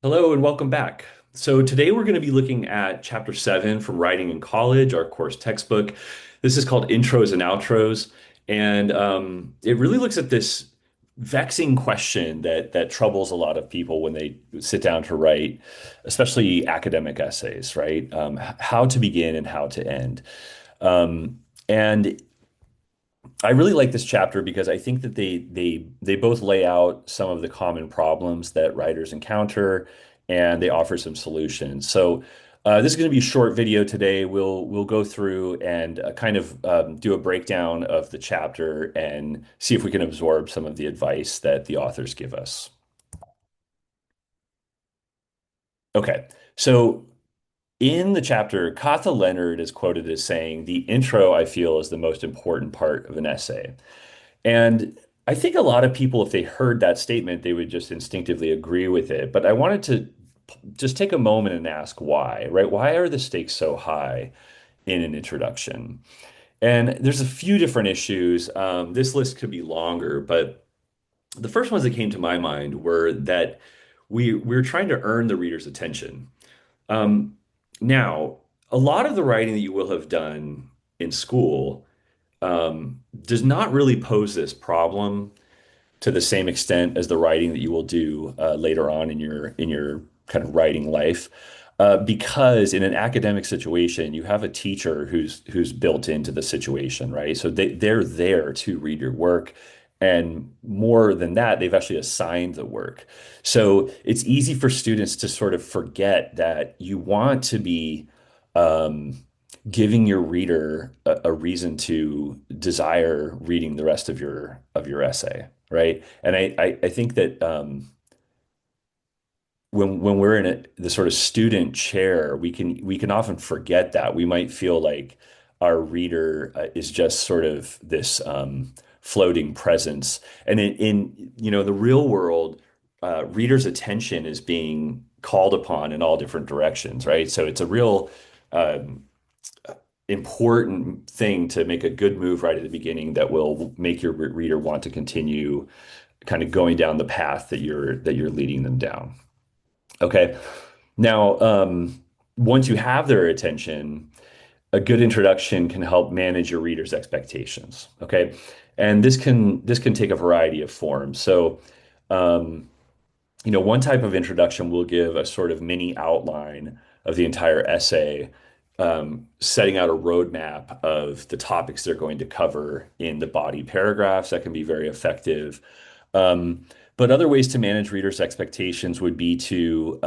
Hello and welcome back. So today we're going to be looking at chapter 7 from Writing in College, our course textbook. This is called Intros and Outros, and it really looks at this vexing question that troubles a lot of people when they sit down to write, especially academic essays, right? How to begin and how to end. And I really like this chapter because I think that they both lay out some of the common problems that writers encounter, and they offer some solutions. So this is going to be a short video today. We'll go through and kind of do a breakdown of the chapter and see if we can absorb some of the advice that the authors give us. Okay, so in the chapter, Katha Leonard is quoted as saying, "The intro, I feel, is the most important part of an essay." And I think a lot of people, if they heard that statement, they would just instinctively agree with it. But I wanted to just take a moment and ask why, right? Why are the stakes so high in an introduction? And there's a few different issues. This list could be longer, but the first ones that came to my mind were that we're trying to earn the reader's attention. Um, Now, a lot of the writing that you will have done in school does not really pose this problem to the same extent as the writing that you will do later on in your kind of writing life. Because in an academic situation, you have a teacher who's built into the situation, right? So they're there to read your work. And more than that, they've actually assigned the work. So it's easy for students to sort of forget that you want to be um, giving your reader a reason to desire reading the rest of your essay, right? And I think that when we're in the sort of student chair, we can often forget that. We might feel like our reader is just sort of this floating presence. And in the real world, readers' attention is being called upon in all different directions, right? So it's a real um, important thing to make a good move right at the beginning that will make your reader want to continue kind of going down the path that you're leading them down. Okay. Now, once you have their attention, a good introduction can help manage your reader's expectations. Okay. And this can take a variety of forms. So, um, one type of introduction will give a sort of mini outline of the entire essay, setting out a roadmap of the topics they're going to cover in the body paragraphs. That can be very effective. But other ways to manage readers' expectations would be to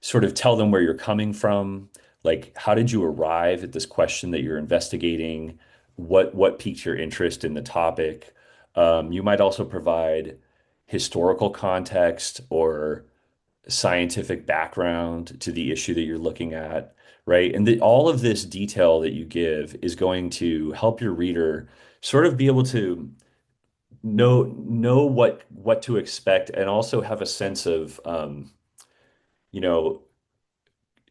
sort of tell them where you're coming from. Like, how did you arrive at this question that you're investigating? What piqued your interest in the topic? You might also provide historical context or scientific background to the issue that you're looking at, right? And all of this detail that you give is going to help your reader sort of be able to know what to expect and also have a sense of you know,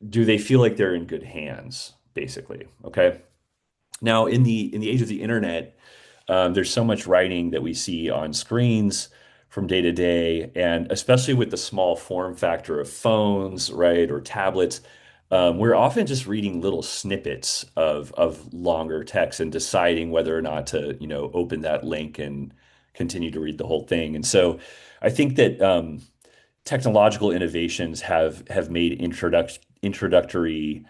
do they feel like they're in good hands, basically? Okay. Now, in the age of the internet, there's so much writing that we see on screens from day to day, and especially with the small form factor of phones, right, or tablets, we're often just reading little snippets of longer text and deciding whether or not to, open that link and continue to read the whole thing. And so, I think that technological innovations have made introductory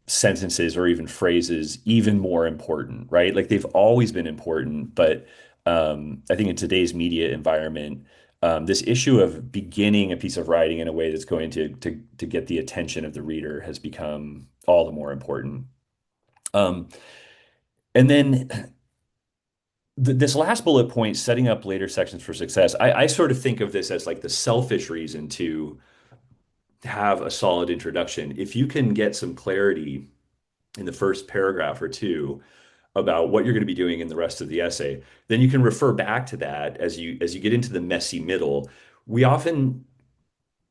sentences or even phrases even more important, right? Like they've always been important, but I think in today's media environment, this issue of beginning a piece of writing in a way that's going to get the attention of the reader has become all the more important. Um, and then this last bullet point, setting up later sections for success, I sort of think of this as like the selfish reason to have a solid introduction. If you can get some clarity in the first paragraph or two about what you're going to be doing in the rest of the essay, then you can refer back to that as you get into the messy middle. We often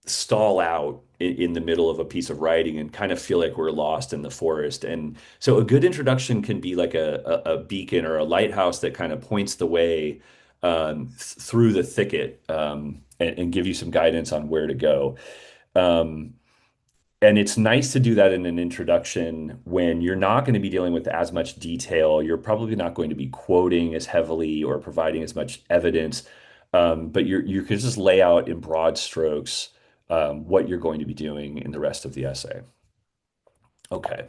stall out in the middle of a piece of writing and kind of feel like we're lost in the forest. And so a good introduction can be like a beacon or a lighthouse that kind of points the way through the thicket, and give you some guidance on where to go. Um, and it's nice to do that in an introduction when you're not going to be dealing with as much detail. You're probably not going to be quoting as heavily or providing as much evidence, but you can just lay out in broad strokes what you're going to be doing in the rest of the essay. Okay.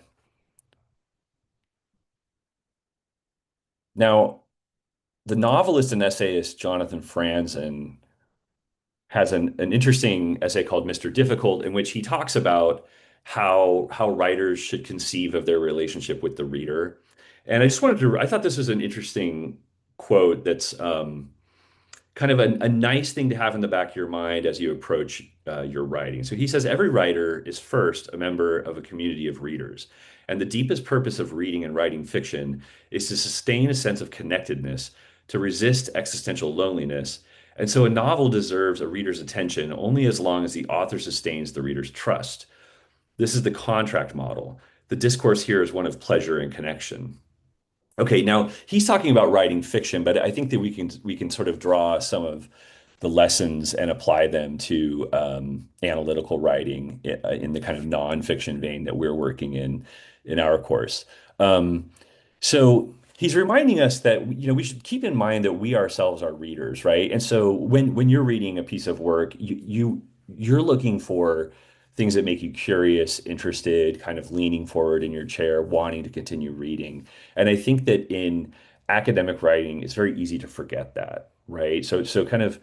Now, the novelist and essayist Jonathan Franzen has an interesting essay called Mr. Difficult, in which he talks about how writers should conceive of their relationship with the reader. And I thought this was an interesting quote that's kind of a nice thing to have in the back of your mind as you approach your writing. So he says, every writer is first a member of a community of readers. And the deepest purpose of reading and writing fiction is to sustain a sense of connectedness, to resist existential loneliness. And so a novel deserves a reader's attention only as long as the author sustains the reader's trust. This is the contract model. The discourse here is one of pleasure and connection. Okay, now he's talking about writing fiction, but I think that we can sort of draw some of the lessons and apply them to analytical writing in the kind of nonfiction vein that we're working in our course. Um, so he's reminding us that we should keep in mind that we ourselves are readers, right? And so when you're reading a piece of work, you're looking for things that make you curious, interested, kind of leaning forward in your chair, wanting to continue reading. And I think that in academic writing, it's very easy to forget that, right? So kind of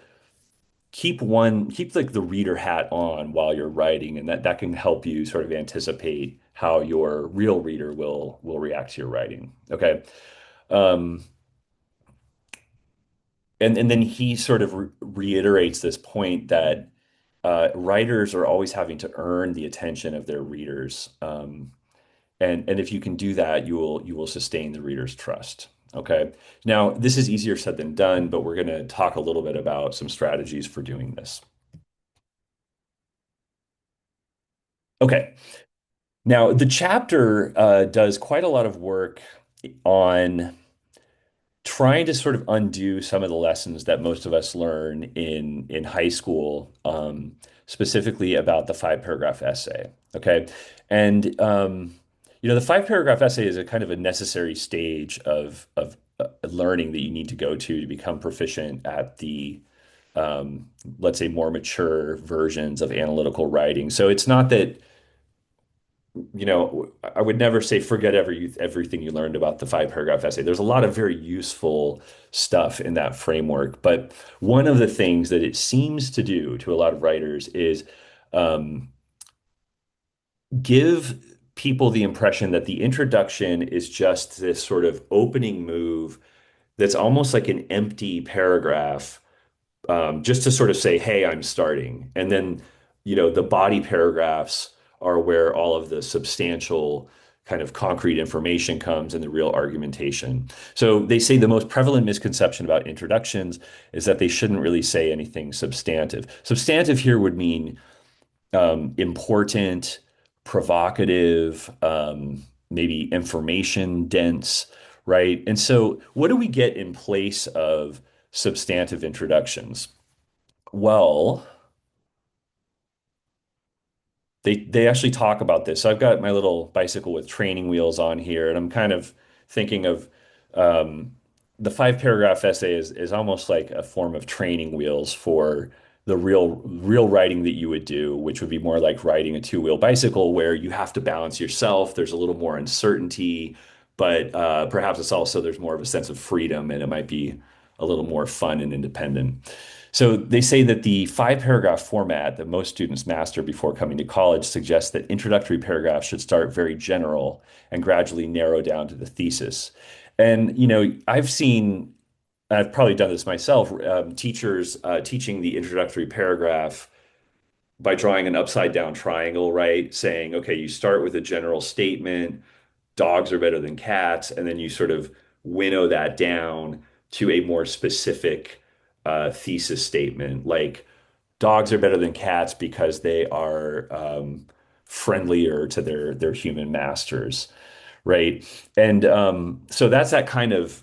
keep like the reader hat on while you're writing, and that can help you sort of anticipate how your real reader will react to your writing. Okay. Um, and then he sort of reiterates this point that writers are always having to earn the attention of their readers. And if you can do that, you will sustain the reader's trust. Okay. Now, this is easier said than done, but we're going to talk a little bit about some strategies for doing this. Okay. Now, the chapter does quite a lot of work on trying to sort of undo some of the lessons that most of us learn in high school, specifically about the five paragraph essay. Okay. And the five paragraph essay is a kind of a necessary stage of learning that you need to go to become proficient at the let's say more mature versions of analytical writing. So it's not that I would never say forget everything you learned about the five paragraph essay. There's a lot of very useful stuff in that framework. But one of the things that it seems to do to a lot of writers is um, give people the impression that the introduction is just this sort of opening move that's almost like an empty paragraph, just to sort of say, hey, I'm starting. And then, the body paragraphs are where all of the substantial kind of concrete information comes and the real argumentation. So they say the most prevalent misconception about introductions is that they shouldn't really say anything substantive. Substantive here would mean important, provocative, maybe information dense, right? And so, what do we get in place of substantive introductions? Well, they actually talk about this. So I've got my little bicycle with training wheels on here, and I'm kind of thinking of um, the five paragraph essay is almost like a form of training wheels for the real writing that you would do, which would be more like riding a two-wheel bicycle where you have to balance yourself. There's a little more uncertainty, but perhaps it's also there's more of a sense of freedom, and it might be a little more fun and independent. So they say that the five paragraph format that most students master before coming to college suggests that introductory paragraphs should start very general and gradually narrow down to the thesis. And, I've probably done this myself, teachers teaching the introductory paragraph by drawing an upside down triangle, right? Saying, okay, you start with a general statement, dogs are better than cats, and then you sort of winnow that down to a more specific thesis statement, like dogs are better than cats because they are friendlier to their human masters, right? And so that's that kind of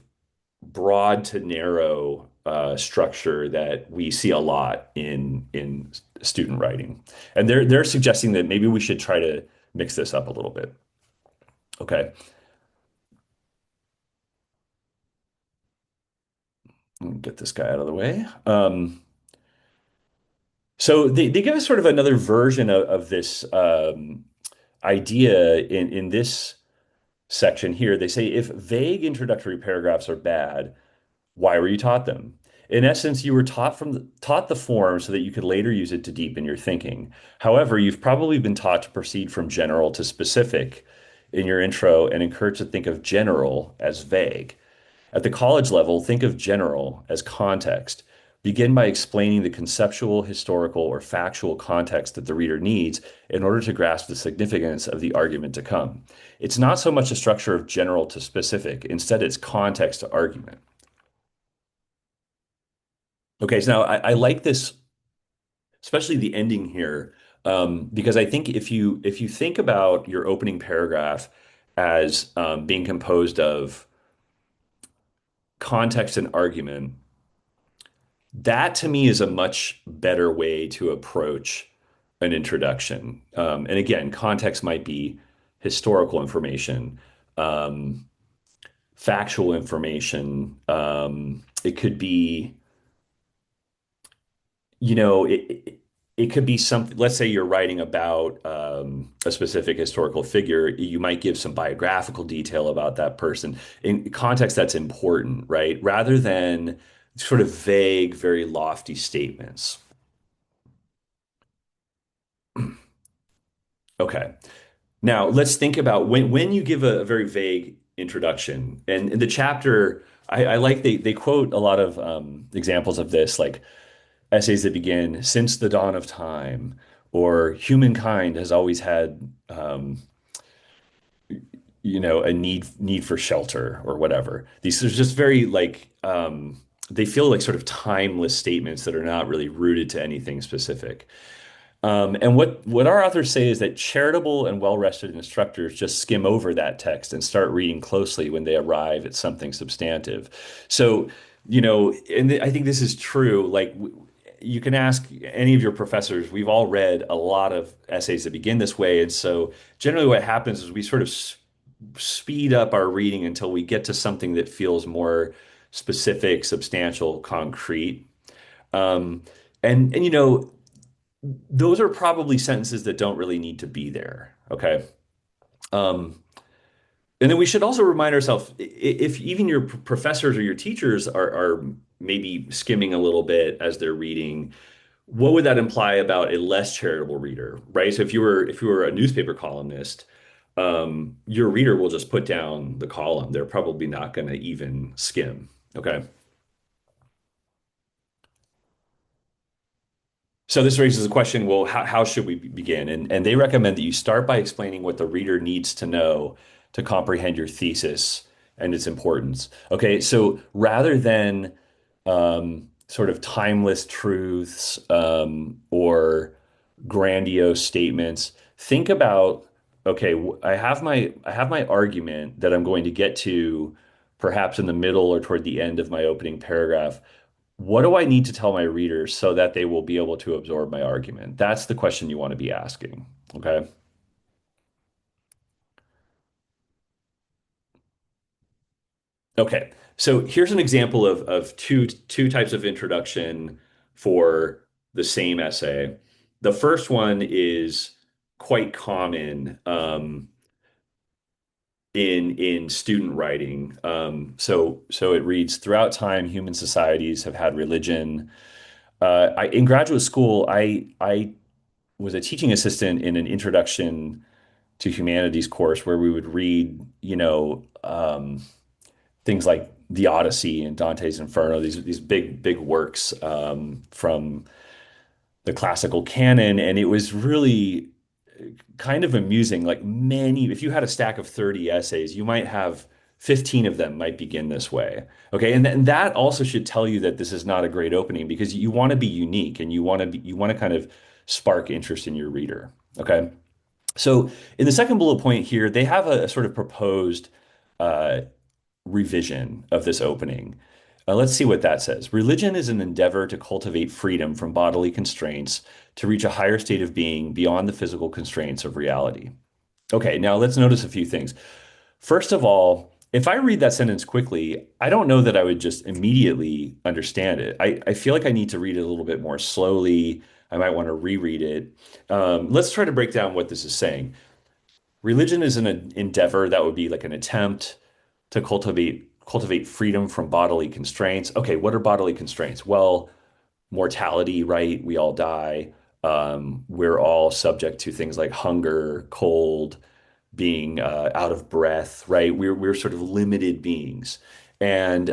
broad to narrow structure that we see a lot in student writing. And they're suggesting that maybe we should try to mix this up a little bit. Okay, let me get this guy out of the way. So they give us sort of another version of this idea in this section here. They say if vague introductory paragraphs are bad, why were you taught them? In essence, you were taught the form so that you could later use it to deepen your thinking. However, you've probably been taught to proceed from general to specific in your intro and encouraged to think of general as vague. At the college level, think of general as context. Begin by explaining the conceptual, historical, or factual context that the reader needs in order to grasp the significance of the argument to come. It's not so much a structure of general to specific, instead, it's context to argument. Okay, so now I like this, especially the ending here, because I think if you think about your opening paragraph as being composed of context and argument, that to me is a much better way to approach an introduction. And again, context might be historical information, um, factual information. It could be it could be something, let's say you're writing about a specific historical figure, you might give some biographical detail about that person in context that's important, right? Rather than sort of vague, very lofty statements. Okay. Now let's think about when you give a very vague introduction, and in the chapter, I like they quote a lot of examples of this, like essays that begin since the dawn of time, or humankind has always had a need for shelter or whatever. These are just very like they feel like sort of timeless statements that are not really rooted to anything specific. And what our authors say is that charitable and well-rested instructors just skim over that text and start reading closely when they arrive at something substantive. So, I think this is true. Like you can ask any of your professors. We've all read a lot of essays that begin this way, and so generally what happens is we sort of speed up our reading until we get to something that feels more specific, substantial, concrete. Um, and those are probably sentences that don't really need to be there. Okay. Um, and then we should also remind ourselves if even your professors or your teachers are maybe skimming a little bit as they're reading, what would that imply about a less charitable reader, right? So if you were a newspaper columnist, your reader will just put down the column. They're probably not going to even skim. Okay. So this raises the question, well, how should we begin? And they recommend that you start by explaining what the reader needs to know to comprehend your thesis and its importance. Okay, so rather than sort of timeless truths or grandiose statements, think about, okay, I have my argument that I'm going to get to perhaps in the middle or toward the end of my opening paragraph. What do I need to tell my readers so that they will be able to absorb my argument? That's the question you want to be asking. Okay. Okay. So here's an example of two types of introduction for the same essay. The first one is quite common in student writing. So it reads, throughout time, human societies have had religion. In graduate school, I was a teaching assistant in an introduction to humanities course where we would read, things like the Odyssey and Dante's Inferno, these big works from the classical canon, and it was really kind of amusing. Like if you had a stack of 30 essays, you might have 15 of them might begin this way. Okay, and that also should tell you that this is not a great opening because you want to be unique and you want to kind of spark interest in your reader. Okay. So in the second bullet point here, they have a sort of proposed uh, revision of this opening. Let's see what that says. Religion is an endeavor to cultivate freedom from bodily constraints to reach a higher state of being beyond the physical constraints of reality. Okay, now let's notice a few things. First of all, if I read that sentence quickly, I don't know that I would just immediately understand it. I feel like I need to read it a little bit more slowly. I might want to reread it. Let's try to break down what this is saying. Religion is an endeavor that would be like an attempt to cultivate freedom from bodily constraints. Okay, what are bodily constraints? Well, mortality, right? We all die. We're all subject to things like hunger, cold, being out of breath, right? We're sort of limited beings, and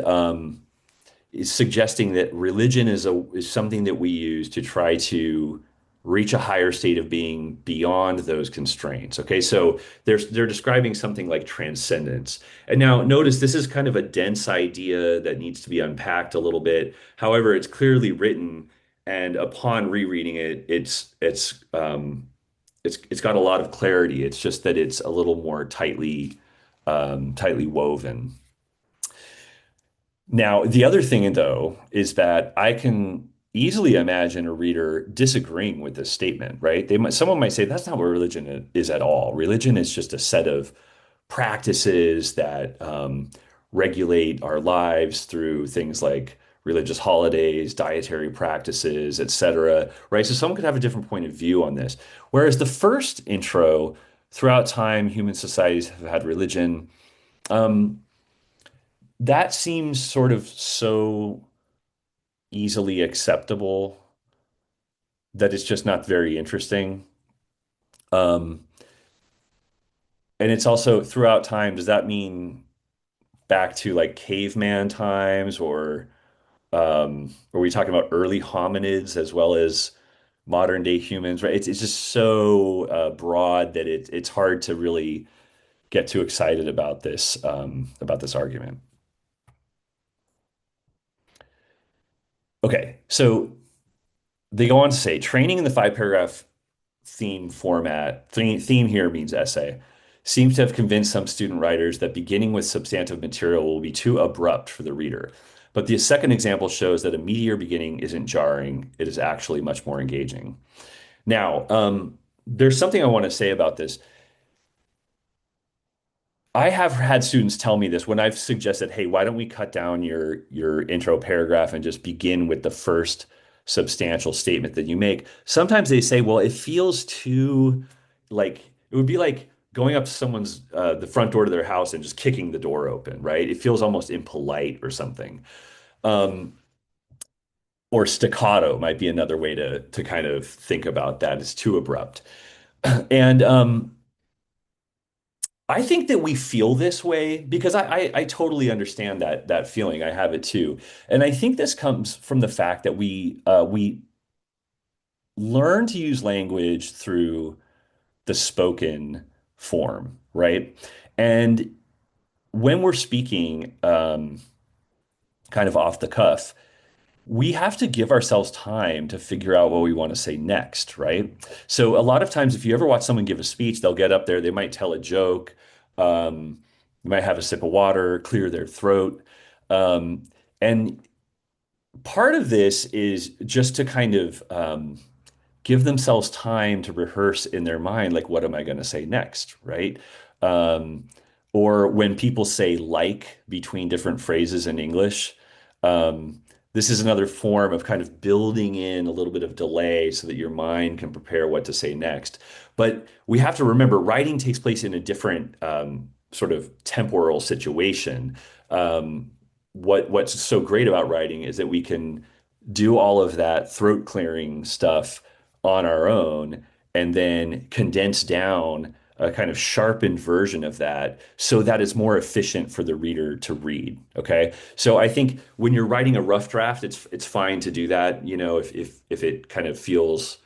is suggesting that religion is something that we use to try to reach a higher state of being beyond those constraints. Okay, so they're describing something like transcendence. And now notice this is kind of a dense idea that needs to be unpacked a little bit. However, it's clearly written, and upon rereading it, it's got a lot of clarity. It's just that it's a little more tightly woven. Now, the other thing, though, is that I can easily imagine a reader disagreeing with this statement, right? Someone might say that's not what religion is at all. Religion is just a set of practices that regulate our lives through things like religious holidays, dietary practices, etc., right? So someone could have a different point of view on this. Whereas the first intro, throughout time, human societies have had religion. Um, that seems sort of so easily acceptable that it's just not very interesting. Um, and it's also throughout time, does that mean back to like caveman times, or are we talking about early hominids as well as modern day humans, right? It's just so broad that it's hard to really get too excited about this argument. Okay, so they go on to say training in the five paragraph theme format, theme here means essay, seems to have convinced some student writers that beginning with substantive material will be too abrupt for the reader. But the second example shows that a meteor beginning isn't jarring, it is actually much more engaging. Now, there's something I want to say about this. I have had students tell me this when I've suggested, hey, why don't we cut down your intro paragraph and just begin with the first substantial statement that you make? Sometimes they say, well, it feels too like it would be like going up to someone's the front door to their house and just kicking the door open, right? It feels almost impolite or something. Um, or staccato might be another way to kind of think about that. It's too abrupt. And I think that we feel this way because I totally understand that feeling. I have it too, and I think this comes from the fact that we learn to use language through the spoken form, right? And when we're speaking, kind of off the cuff, we have to give ourselves time to figure out what we want to say next, right? So a lot of times, if you ever watch someone give a speech, they'll get up there, they might tell a joke, they might have a sip of water, clear their throat. Um, and part of this is just to kind of give themselves time to rehearse in their mind, like, what am I going to say next, right? Um, or when people say like between different phrases in English, um, this is another form of kind of building in a little bit of delay so that your mind can prepare what to say next. But we have to remember writing takes place in a different sort of temporal situation. What's so great about writing is that we can do all of that throat clearing stuff on our own and then condense down a kind of sharpened version of that so that it's more efficient for the reader to read. Okay. So I think when you're writing a rough draft, it's fine to do that, you know, if it kind of feels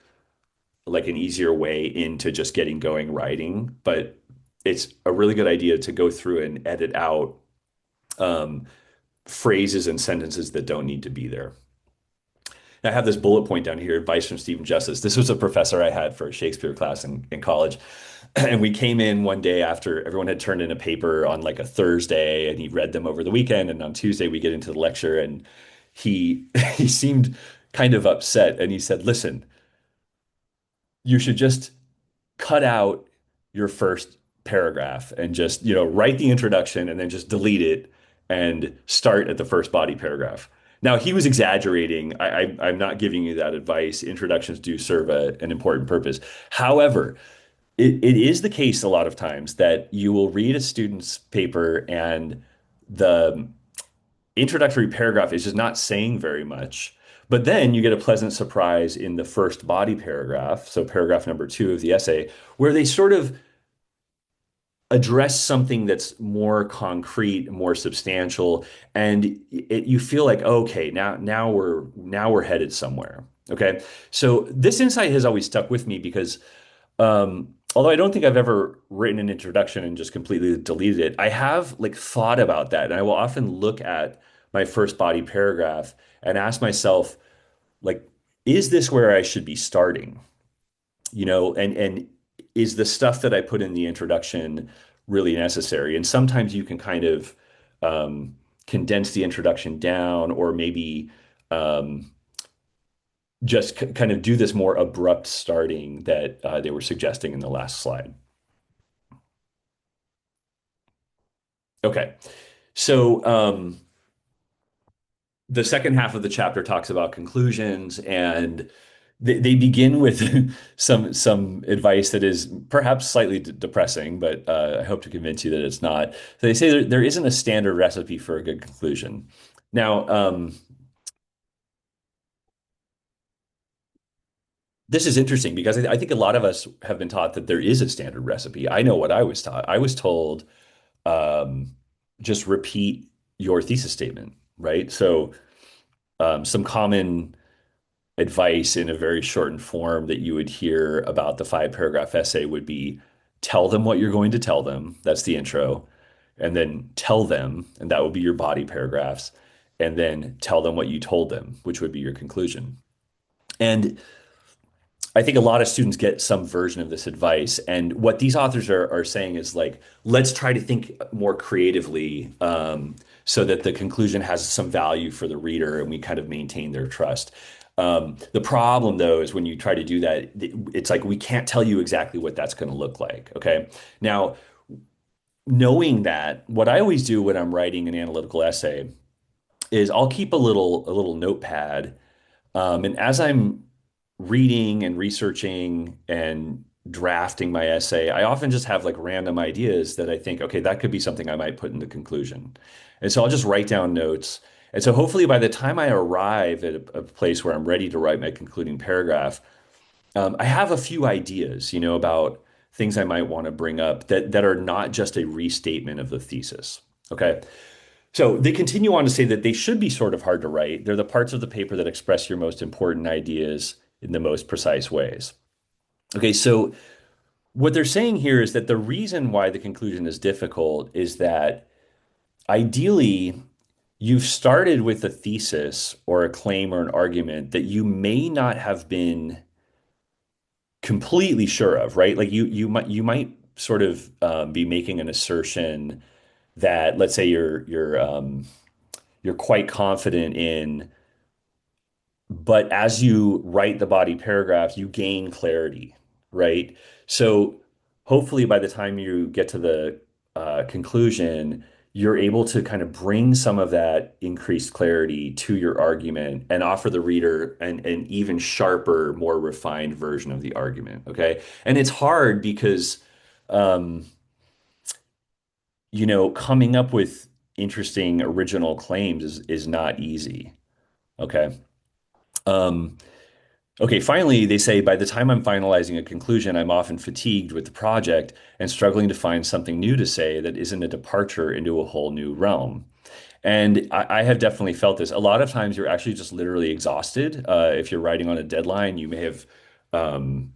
like an easier way into just getting going writing. But it's a really good idea to go through and edit out um, phrases and sentences that don't need to be there. I have this bullet point down here, advice from Stephen Justice. This was a professor I had for a Shakespeare class in college. And we came in one day after everyone had turned in a paper on like a Thursday, and he read them over the weekend. And on Tuesday, we get into the lecture, and he he seemed kind of upset, and he said, "Listen, you should just cut out your first paragraph and just, write the introduction and then just delete it and start at the first body paragraph." Now, he was exaggerating. I'm not giving you that advice. Introductions do serve an important purpose. However, it is the case a lot of times that you will read a student's paper and the introductory paragraph is just not saying very much. But then you get a pleasant surprise in the first body paragraph, so paragraph number two of the essay, where they sort of address something that's more concrete, more substantial, and you feel like, okay, now we're headed somewhere. Okay, so this insight has always stuck with me because although I don't think I've ever written an introduction and just completely deleted it, I have like thought about that, and I will often look at my first body paragraph and ask myself, like, is this where I should be starting? And is the stuff that I put in the introduction really necessary? And sometimes you can kind of um, condense the introduction down, or maybe um, just kind of do this more abrupt starting that they were suggesting in the last slide. Okay, so the second half of the chapter talks about conclusions, and they begin with some advice that is perhaps slightly depressing, but I hope to convince you that it's not. So they say there isn't a standard recipe for a good conclusion. Now, this is interesting because I think a lot of us have been taught that there is a standard recipe. I know what I was taught. I was told um, just repeat your thesis statement, right? So some common advice in a very shortened form that you would hear about the five-paragraph essay would be tell them what you're going to tell them. That's the intro. And then tell them, and that would be your body paragraphs. And then tell them what you told them, which would be your conclusion. And I think a lot of students get some version of this advice. And what these authors are saying is like, let's try to think more creatively so that the conclusion has some value for the reader and we kind of maintain their trust. The problem, though, is when you try to do that, it's like we can't tell you exactly what that's going to look like. Okay. Now, knowing that, what I always do when I'm writing an analytical essay is I'll keep a little notepad and as I'm reading and researching and drafting my essay, I often just have like random ideas that I think, okay, that could be something I might put in the conclusion. And so I'll just write down notes. And so hopefully by the time I arrive at a place where I'm ready to write my concluding paragraph, I have a few ideas, about things I might want to bring up that are not just a restatement of the thesis. Okay. So they continue on to say that they should be sort of hard to write. They're the parts of the paper that express your most important ideas in the most precise ways. Okay, so what they're saying here is that the reason why the conclusion is difficult is that ideally you've started with a thesis or a claim or an argument that you may not have been completely sure of, right? Like you might sort of be making an assertion that, let's say, you're quite confident in, but as you write the body paragraph, you gain clarity, right? So hopefully by the time you get to the conclusion, you're able to kind of bring some of that increased clarity to your argument and offer the reader an even sharper, more refined version of the argument. Okay. And it's hard because, um, coming up with interesting original claims is not easy. Okay. Um, Okay, finally, they say by the time I'm finalizing a conclusion, I'm often fatigued with the project and struggling to find something new to say that isn't a departure into a whole new realm. And I have definitely felt this. A lot of times you're actually just literally exhausted. If you're writing on a deadline, um,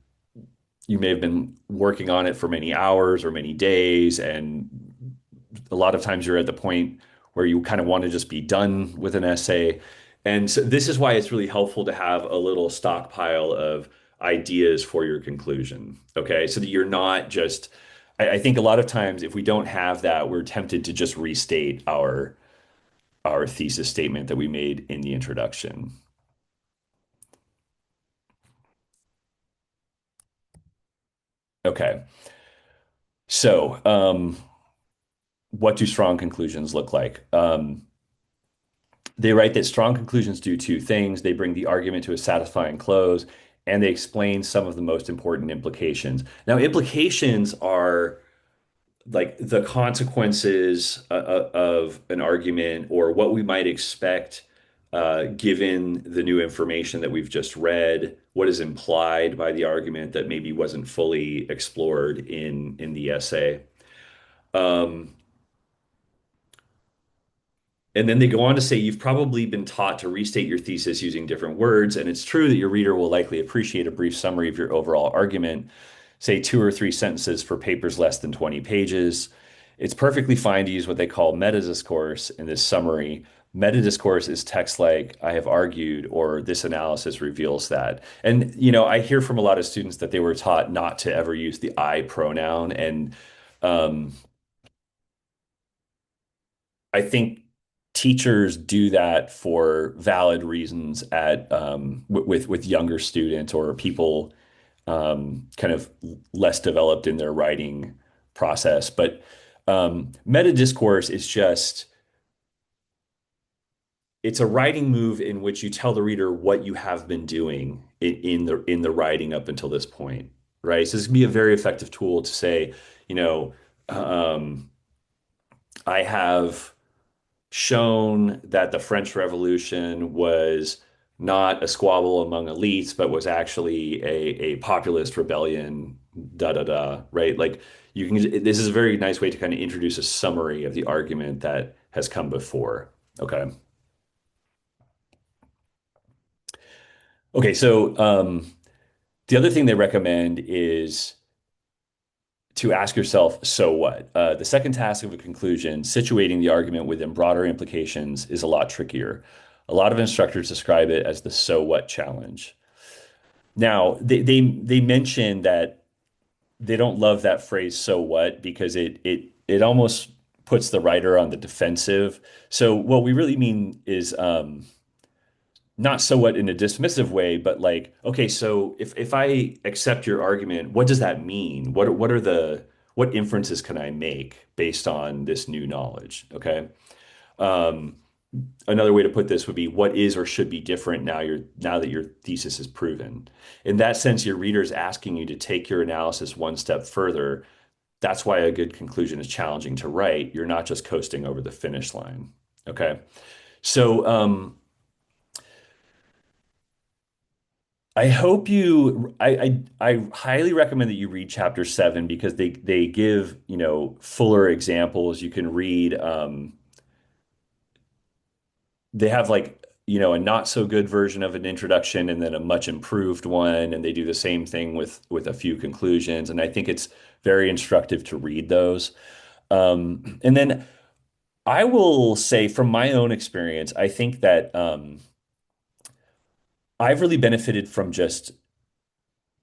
you may have been working on it for many hours or many days, and a lot of times you're at the point where you kind of want to just be done with an essay. And so this is why it's really helpful to have a little stockpile of ideas for your conclusion. Okay. So that you're not just, I think a lot of times if we don't have that, we're tempted to just restate our thesis statement that we made in the introduction. Okay. So, what do strong conclusions look like? They write that strong conclusions do two things. They bring the argument to a satisfying close, and they explain some of the most important implications. Now, implications are like the consequences of an argument or what we might expect given the new information that we've just read, what is implied by the argument that maybe wasn't fully explored in the essay. Um, And then they go on to say you've probably been taught to restate your thesis using different words, and it's true that your reader will likely appreciate a brief summary of your overall argument, say two or three sentences for papers less than 20 pages. It's perfectly fine to use what they call meta discourse in this summary. Meta discourse is text like I have argued or this analysis reveals that. And I hear from a lot of students that they were taught not to ever use the I pronoun, and um, I think teachers do that for valid reasons at with younger students or people kind of less developed in their writing process. But meta discourse is just it's a writing move in which you tell the reader what you have been doing in the writing up until this point, right? So this can be a very effective tool to say, you know, um, I have shown that the French Revolution was not a squabble among elites, but was actually a populist rebellion, da da da, right? Like you can, this is a very nice way to kind of introduce a summary of the argument that has come before. Okay. Okay. So the other thing they recommend is to ask yourself, so what? The second task of a conclusion, situating the argument within broader implications, is a lot trickier. A lot of instructors describe it as the so what challenge. Now, they mention that they don't love that phrase so what because it almost puts the writer on the defensive. So what we really mean is not so what in a dismissive way, but like, okay, so if I accept your argument, what does that mean? What inferences can I make based on this new knowledge? Okay. Um, Another way to put this would be what is or should be different now that your thesis is proven. In that sense, your reader is asking you to take your analysis one step further. That's why a good conclusion is challenging to write. You're not just coasting over the finish line. Okay. So I hope you I highly recommend that you read chapter 7 because they give, fuller examples. You can read they have like, a not so good version of an introduction and then a much improved one, and they do the same thing with a few conclusions. And I think it's very instructive to read those. And then I will say from my own experience, I think that I've really benefited from just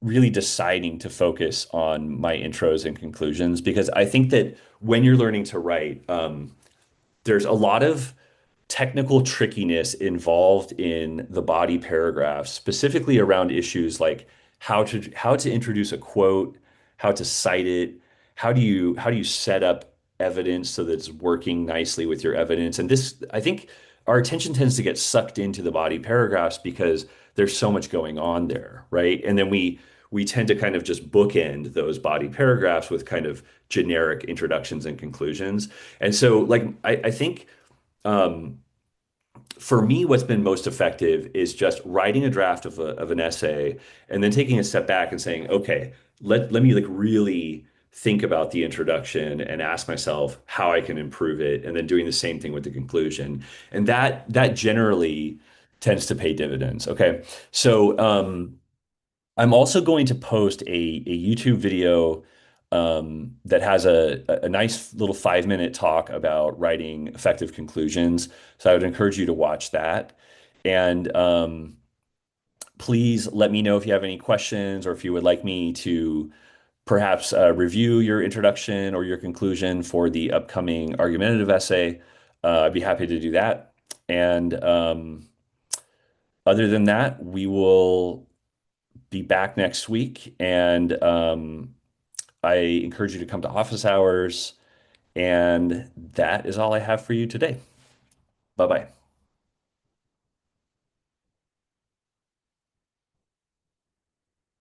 really deciding to focus on my intros and conclusions because I think that when you're learning to write, there's a lot of technical trickiness involved in the body paragraphs, specifically around issues like how to introduce a quote, how to cite it, how do you set up evidence so that it's working nicely with your evidence. And this, I think, our attention tends to get sucked into the body paragraphs because there's so much going on there, right? And then we tend to kind of just bookend those body paragraphs with kind of generic introductions and conclusions. And so, like, I think um, for me, what's been most effective is just writing a draft of an essay and then taking a step back and saying, okay, let me like really think about the introduction and ask myself how I can improve it, and then doing the same thing with the conclusion. And that generally tends to pay dividends. Okay. So I'm also going to post a YouTube video that has a nice little 5-minute talk about writing effective conclusions. So I would encourage you to watch that. And Please let me know if you have any questions or if you would like me to perhaps review your introduction or your conclusion for the upcoming argumentative essay. I'd be happy to do that. And other than that, we will be back next week. And I encourage you to come to office hours. And that is all I have for you today. Bye bye.